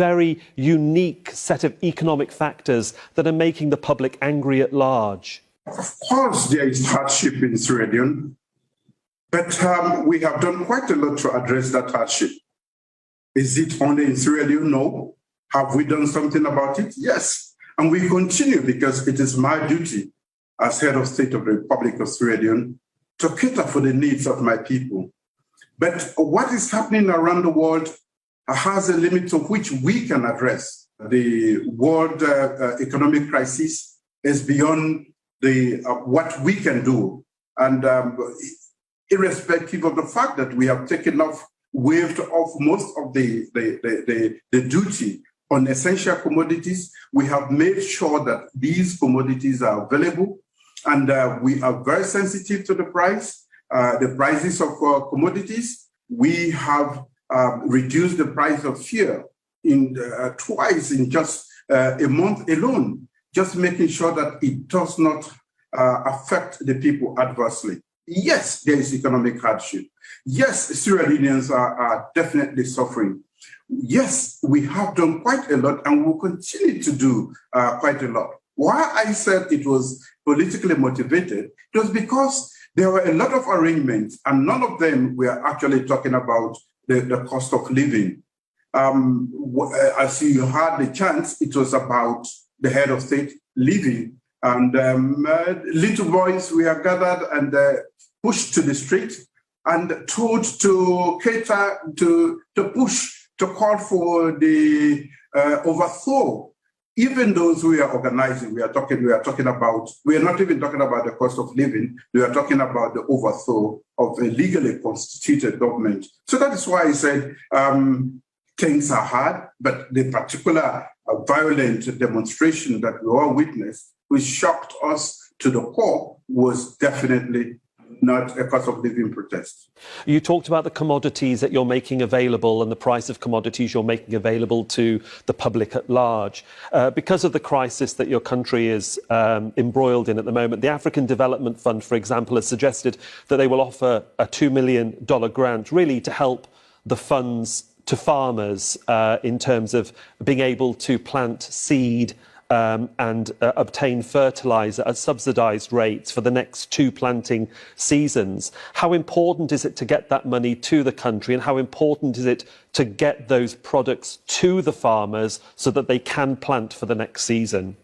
very unique set of economic factors that are making the public angry at large? Of course, there is hardship in Sierra Leone, but we have done quite a lot to address that hardship. Is it only in Sierra Leone? No. Have we done something about it? Yes. And we continue because it is my duty as head of state of the Republic of Sierra Leone to cater for the needs of my people. But what is happening around the world has a limit to which we can address. The world economic crisis is beyond what we can do. And irrespective of the fact that we have waived off most of the duty on essential commodities, we have made sure that these commodities are available, and we are very sensitive to the prices of commodities. We have reduced the price of fuel twice in just a month alone, just making sure that it does not affect the people adversely. Yes, there is economic hardship. Yes, Sierra Leoneans are definitely suffering. Yes, we have done quite a lot and will continue to do quite a lot. Why I said it was politically motivated, it was because there were a lot of arrangements and none of them were actually talking about the cost of living. As you had the chance, it was about the head of state leaving, and little boys were gathered and pushed to the street and told to cater, to push, to call for the overthrow. Even those who are organizing, we are not even talking about the cost of living, we are talking about the overthrow of a legally constituted government. So that is why I said things are hard, but the particular violent demonstration that we all witnessed, which shocked us to the core, was definitely not a cost of living protest. You talked about the commodities that you're making available and the price of commodities you're making available to the public at large. Because of the crisis that your country is embroiled in at the moment, the African Development Fund, for example, has suggested that they will offer a $2 million grant, really to help the funds to farmers in terms of being able to plant seed and obtain fertiliser at subsidised rates for the next 2 planting seasons. How important is it to get that money to the country, and how important is it to get those products to the farmers so that they can plant for the next season?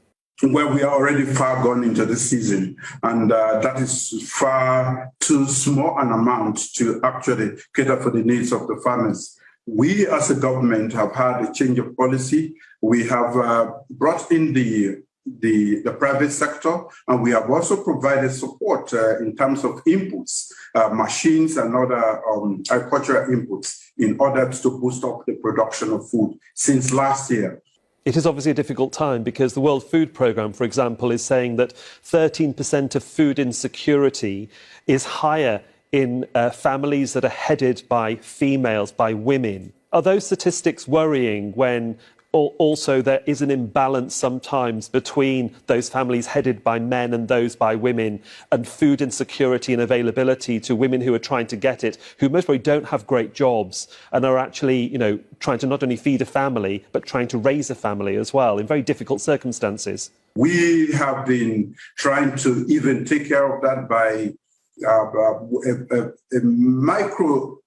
Well, we are already far gone into the season, and that is far too small an amount to actually cater for the needs of the farmers. We as a government have had a change of policy. We have brought in the private sector, and we have also provided support in terms of inputs, machines and other agricultural inputs in order to boost up the production of food since last year. It is obviously a difficult time because the World Food Programme, for example, is saying that 13% of food insecurity is higher in families that are headed by females, by women. Are those statistics worrying when also there is an imbalance sometimes between those families headed by men and those by women, and food insecurity and availability to women who are trying to get it, who most probably don't have great jobs and are actually, trying to not only feed a family, but trying to raise a family as well in very difficult circumstances? We have been trying to even take care of that by a micro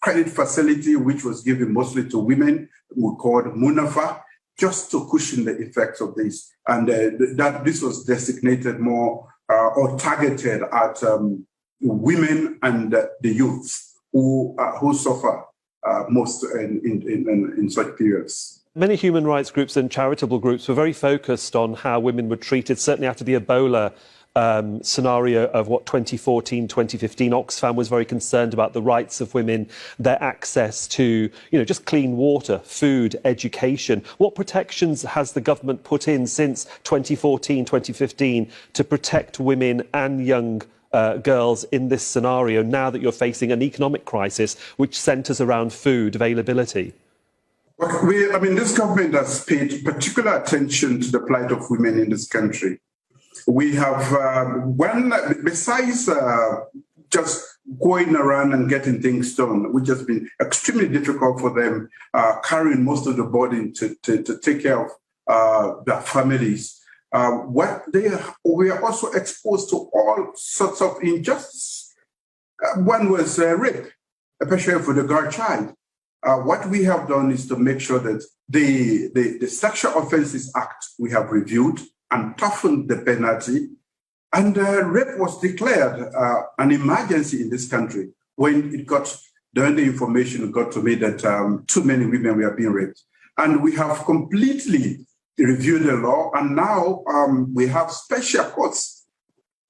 credit facility, which was given mostly to women, we called Munafa, just to cushion the effects of this. And that this was designated more or targeted at women and the youths who suffer most in such periods. Many human rights groups and charitable groups were very focused on how women were treated, certainly after the Ebola scenario of 2014, 2015. Oxfam was very concerned about the rights of women, their access to, just clean water, food, education. What protections has the government put in since 2014, 2015 to protect women and young girls in this scenario, now that you're facing an economic crisis which centres around food availability? This government has paid particular attention to the plight of women in this country. We have, besides just going around and getting things done, which has been extremely difficult for them, carrying most of the burden to take care of their families. We are also exposed to all sorts of injustice. One was rape, especially for the girl child. What we have done is to make sure that the Sexual Offences Act we have reviewed and toughened the penalty. And rape was declared an emergency in this country when the information got to me that too many women were being raped. And we have completely reviewed the law, and now we have special courts,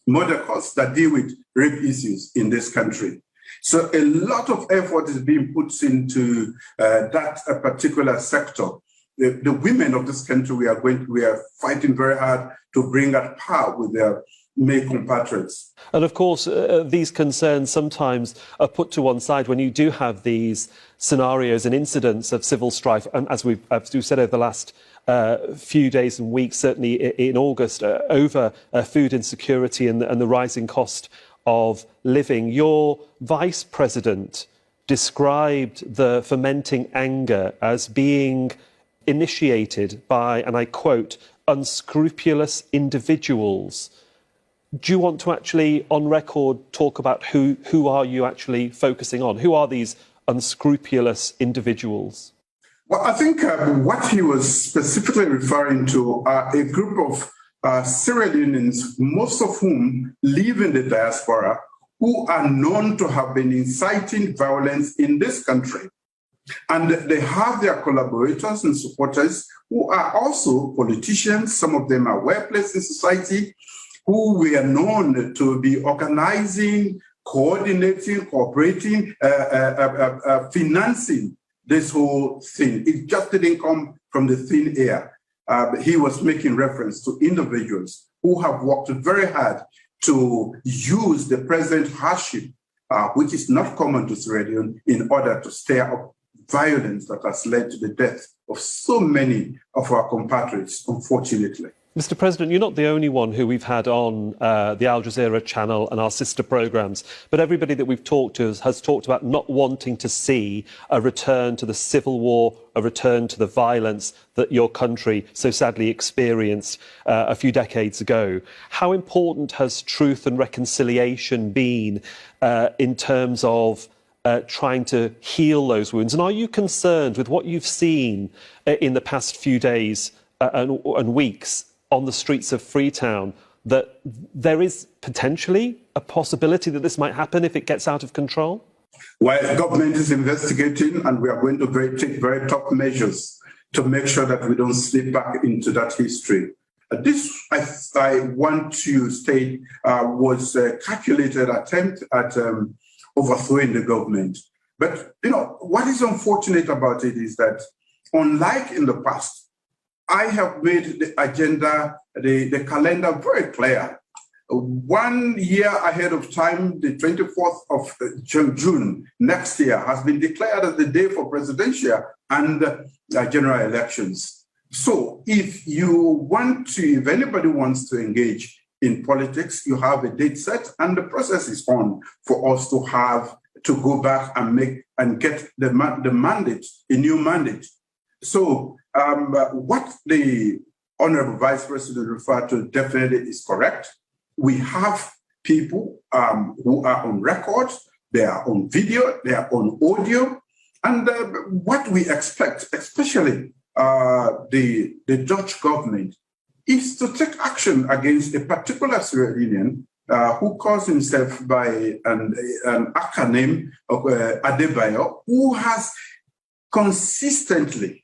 murder courts that deal with rape issues in this country. So a lot of effort is being put into that particular sector. The women of this country, we are fighting very hard to bring at par with their male compatriots. And of course, these concerns sometimes are put to one side when you do have these scenarios and incidents of civil strife. And as we've said over the last few days and weeks, certainly in August, over food insecurity and the rising cost of living. Your vice president described the fermenting anger as being initiated by, and I quote, unscrupulous individuals. Do you want to actually, on record, talk about who are you actually focusing on? Who are these unscrupulous individuals? Well, I think what he was specifically referring to are a group of Sierra Leoneans, most of whom live in the diaspora, who are known to have been inciting violence in this country. And they have their collaborators and supporters who are also politicians. Some of them are well placed in society, who we are known to be organizing, coordinating, cooperating, financing this whole thing. It just didn't come from the thin air. He was making reference to individuals who have worked very hard to use the present hardship, which is not common to Sierra Leone, in order to stir up violence that has led to the death of so many of our compatriots, unfortunately. Mr. President, you're not the only one who we've had on the Al Jazeera channel and our sister programmes, but everybody that we've talked to has talked about not wanting to see a return to the civil war, a return to the violence that your country so sadly experienced a few decades ago. How important has truth and reconciliation been in terms of trying to heal those wounds? And are you concerned with what you've seen in the past few days and weeks on the streets of Freetown, that there is potentially a possibility that this might happen if it gets out of control? Well, the government is investigating, and we are going to take very tough measures to make sure that we don't slip back into that history. This, I want to state, was a calculated attempt at overthrowing the government. But, what is unfortunate about it is that, unlike in the past, I have made the agenda, the calendar very clear. 1 year ahead of time, the 24th of June next year has been declared as the day for presidential and general elections. So if anybody wants to engage in politics, you have a date set, and the process is on for us to go back and get the mandate, a new mandate. So what the Honorable Vice President referred to definitely is correct. We have people who are on record, they are on video, they are on audio, and what we expect, especially the Dutch government, is to take action against a particular Sierra Leonean who calls himself by an acronym of Adebayo, who has consistently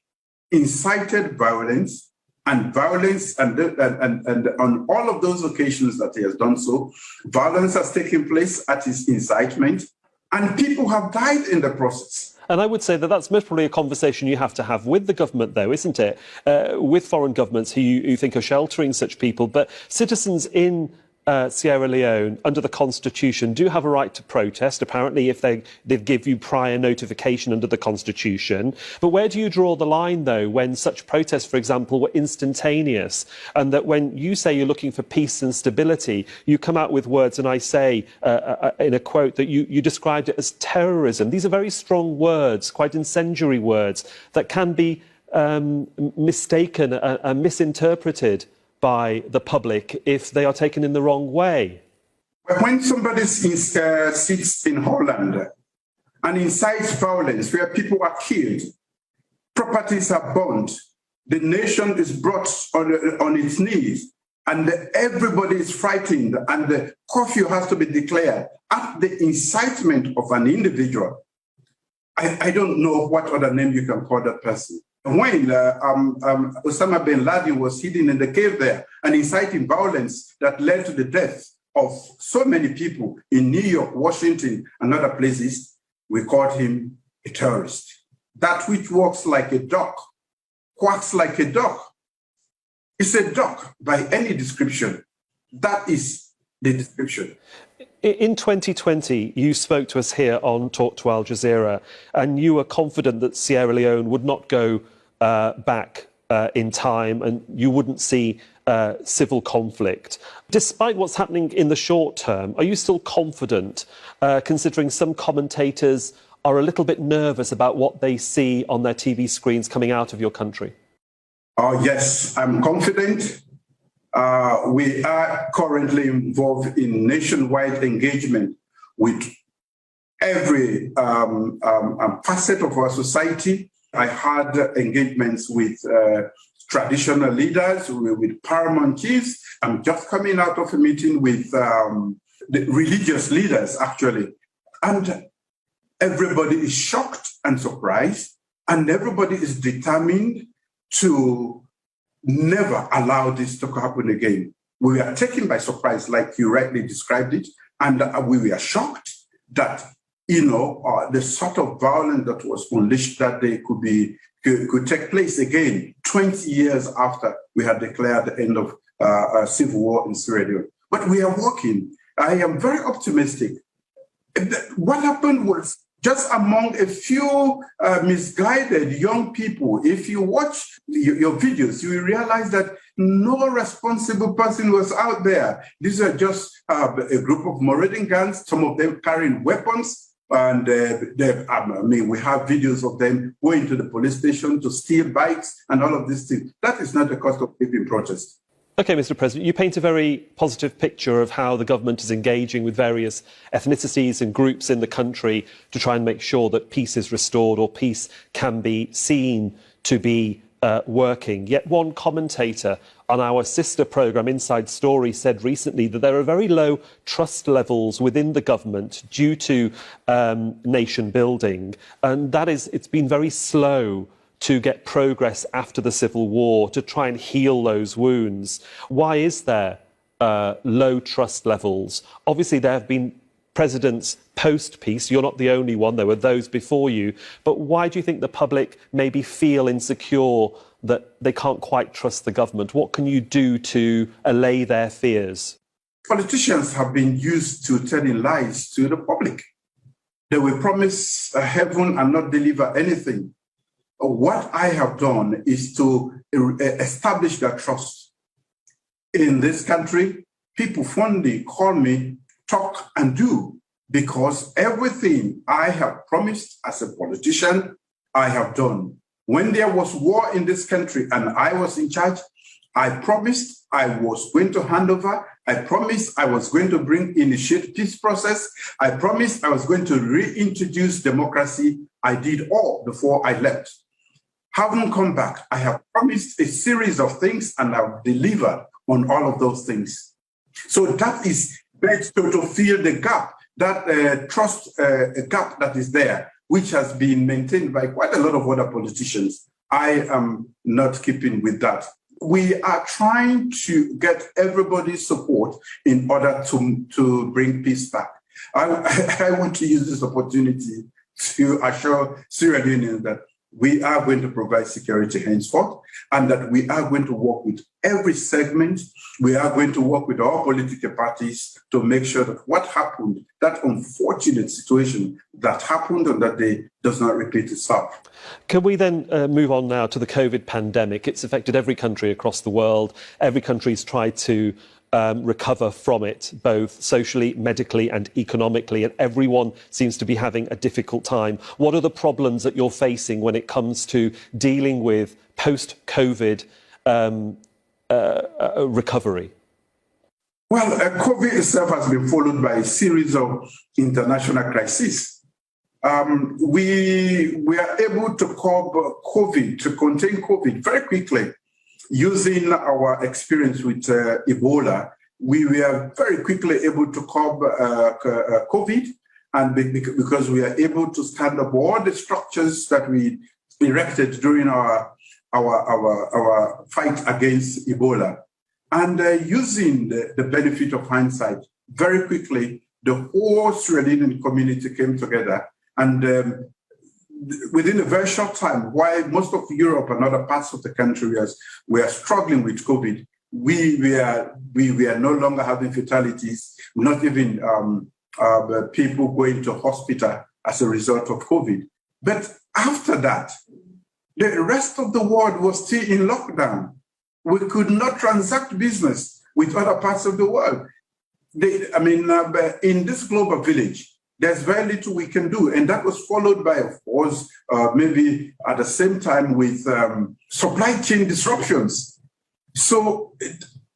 incited violence, and on all of those occasions that he has done so, violence has taken place at his incitement, and people have died in the process. And I would say that that's most probably a conversation you have to have with the government, though, isn't it? With foreign governments who you think are sheltering such people. But citizens in Sierra Leone, under the Constitution, do have a right to protest, apparently, if they give you prior notification under the Constitution. But where do you draw the line, though, when such protests, for example, were instantaneous, and that when you say you're looking for peace and stability, you come out with words, and I say in a quote that you described it as terrorism. These are very strong words, quite incendiary words, that can be mistaken and misinterpreted by the public if they are taken in the wrong way. When somebody sits in Holland and incites violence where people are killed, properties are burned, the nation is brought on its knees, and everybody is frightened, and the curfew has to be declared at the incitement of an individual, I don't know what other name you can call that person. When Osama bin Laden was hidden in the cave there and inciting violence that led to the death of so many people in New York, Washington, and other places, we called him a terrorist. That which walks like a duck, quacks like a duck, is a duck by any description. That is the description. In 2020, you spoke to us here on Talk to Al Jazeera, and you were confident that Sierra Leone would not go back in time and you wouldn't see civil conflict. Despite what's happening in the short term, are you still confident, considering some commentators are a little bit nervous about what they see on their TV screens coming out of your country? Oh, yes, I'm confident. We are currently involved in nationwide engagement with every facet of our society. I had engagements with traditional leaders, with paramount chiefs. I'm just coming out of a meeting with the religious leaders, actually. And everybody is shocked and surprised, and everybody is determined to never allow this to happen again. We were taken by surprise, like you rightly described it, and we were shocked that, the sort of violence that was unleashed that day could take place again 20 years after we had declared the end of civil war in Sierra Leone. But we are working. I am very optimistic. What happened was just among a few misguided young people. If you watch your videos, you will realize that no responsible person was out there. These are just a group of marauding gangs, some of them carrying weapons. And we have videos of them going to the police station to steal bikes and all of these things. That is not the cost of living protest. OK, Mr. President, you paint a very positive picture of how the government is engaging with various ethnicities and groups in the country to try and make sure that peace is restored or peace can be seen to be working. Yet one commentator on our sister programme, Inside Story, said recently that there are very low trust levels within the government due to nation building, and it's been very slow to get progress after the civil war to try and heal those wounds. Why is there low trust levels? Obviously, there have been presidents post-peace. You're not the only one. There were those before you. But why do you think the public maybe feel insecure that they can't quite trust the government? What can you do to allay their fears? Politicians have been used to telling lies to the public. They will promise heaven and not deliver anything. What I have done is to establish that trust. In this country, people fondly call me talk and do, because everything I have promised as a politician, I have done. When there was war in this country and I was in charge, I promised I was going to hand over. I promised I was going to initiate peace process. I promised I was going to reintroduce democracy. I did all before I left. Having come back, I have promised a series of things and I've delivered on all of those things. So that is best to fill the gap, that trust gap that is there, which has been maintained by quite a lot of other politicians. I am not keeping with that. We are trying to get everybody's support in order to bring peace back. I want to use this opportunity to assure Sierra Leoneans that we are going to provide security henceforth, and that we are going to work with every segment. We are going to work with all political parties to make sure that what happened, that unfortunate situation that happened on that day, does not repeat itself. Can we then move on now to the COVID pandemic? It's affected every country across the world. Every country's tried to recover from it, both socially, medically and economically, and everyone seems to be having a difficult time. What are the problems that you're facing when it comes to dealing with post-COVID recovery? Well, COVID itself has been followed by a series of international crises. We are able to curb COVID, to contain COVID very quickly. Using our experience with Ebola, we were very quickly able to curb COVID, and because we are able to stand up all the structures that we erected during our fight against Ebola. And using the benefit of hindsight, very quickly, the whole Sierra Leonean community came together, and within a very short time, while most of Europe and other parts of the country were struggling with COVID, we were no longer having fatalities, not even people going to hospital as a result of COVID. But after that, the rest of the world was still in lockdown. We could not transact business with other parts of the world. In this global village, there's very little we can do. And that was followed by, of course, maybe at the same time with supply chain disruptions. So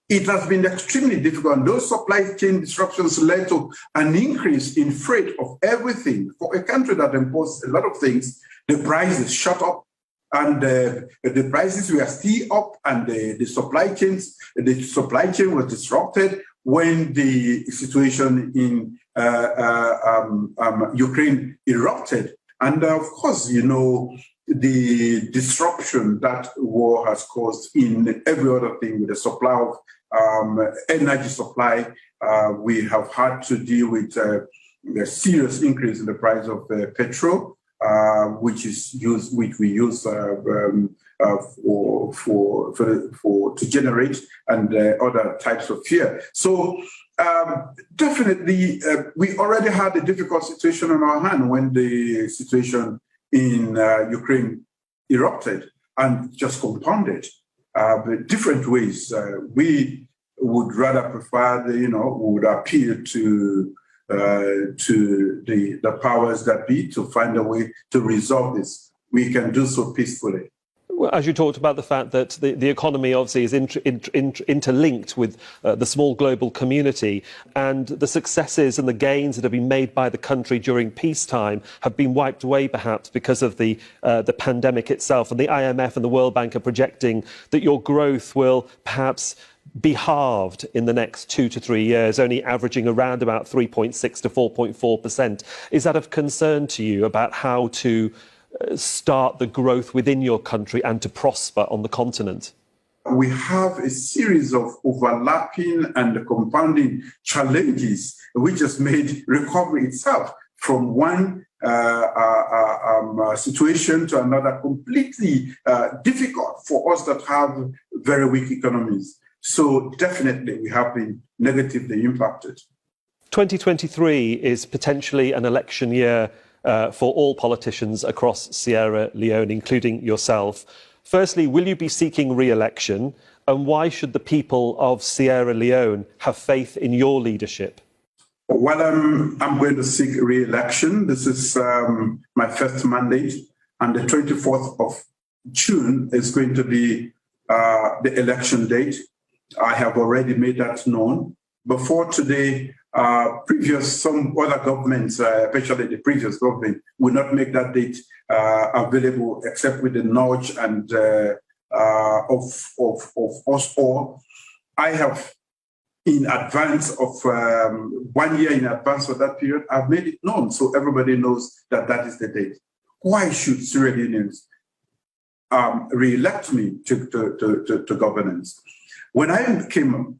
it has been extremely difficult. And those supply chain disruptions led to an increase in freight of everything. For a country that imports a lot of things, the prices shot up. And the prices were still up, and the supply chain was disrupted when the situation in Ukraine erupted. And of course, you know, the disruption that war has caused in every other thing with the supply of energy supply. We have had to deal with a serious increase in the price of petrol, which we use to generate and other types of fuel. So definitely, we already had a difficult situation on our hand when the situation in Ukraine erupted and just compounded different ways. We would rather prefer, we would appeal to the powers that be to find a way to resolve this. We can do so peacefully. Well, as you talked about the fact that the economy obviously is interlinked with the small global community, and the successes and the gains that have been made by the country during peacetime have been wiped away perhaps because of the pandemic itself. And the IMF and the World Bank are projecting that your growth will perhaps be halved in the next 2 to 3 years, only averaging around about 3.6 to 4.4%. Is that of concern to you about how to start the growth within your country and to prosper on the continent? We have a series of overlapping and compounding challenges which has made recovery itself from one situation to another completely difficult for us that have very weak economies. So definitely we have been negatively impacted. 2023 is potentially an election year for all politicians across Sierra Leone, including yourself. Firstly, will you be seeking re-election, and why should the people of Sierra Leone have faith in your leadership? Well, I'm going to seek re-election. This is my first mandate, and the 24th of June is going to be the election date. I have already made that known. Before today, some other governments, especially the previous government, will not make that date available except with the nudge and of us all. I have, in advance of 1 year in advance of that period, I've made it known so everybody knows that that is the date. Why should Sierra Leoneans re-elect me to governance? When I came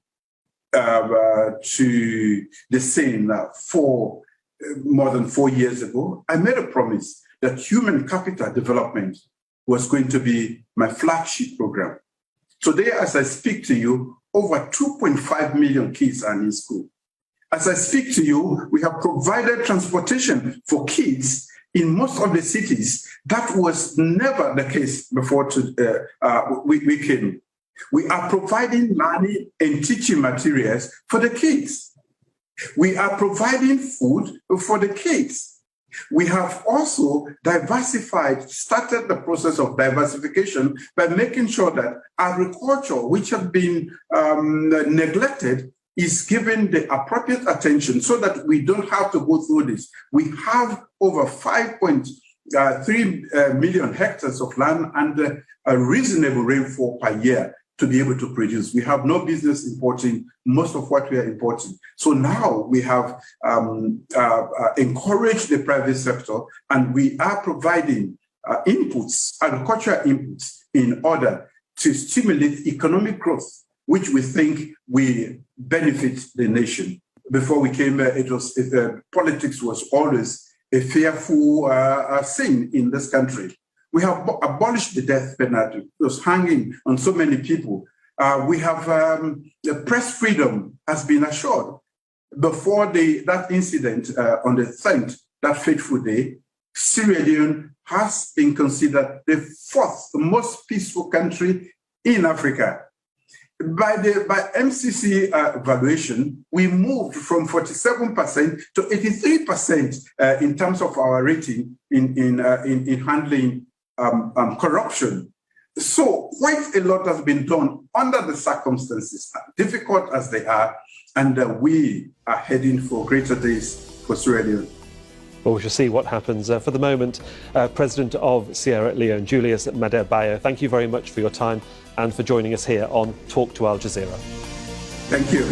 to the scene more than 4 years ago, I made a promise that human capital development was going to be my flagship program. Today, as I speak to you, over 2.5 million kids are in school. As I speak to you, we have provided transportation for kids in most of the cities. That was never the case before we came. We are providing learning and teaching materials for the kids. We are providing food for the kids. We have also started the process of diversification by making sure that agriculture, which had been neglected, is given the appropriate attention so that we don't have to go through this. We have over 5.3 million hectares of land and a reasonable rainfall per year to be able to produce. We have no business importing most of what we are importing. So now we have encouraged the private sector, and we are providing agricultural inputs in order to stimulate economic growth, which we think will benefit the nation. Before we came, politics was always a fearful thing in this country. We have abolished the death penalty. It was hanging on so many people. We have the press freedom has been assured. Before that incident on the 10th, that fateful day, Sierra Leone has been considered the fourth most peaceful country in Africa. By MCC evaluation, we moved from 47% to 83% in terms of our rating in handling corruption. So quite a lot has been done under the circumstances, difficult as they are, and we are heading for greater days for Sierra Leone. Well, we shall see what happens. For the moment, President of Sierra Leone, Julius Maada, thank you very much for your time and for joining us here on Talk to Al Jazeera. Thank you.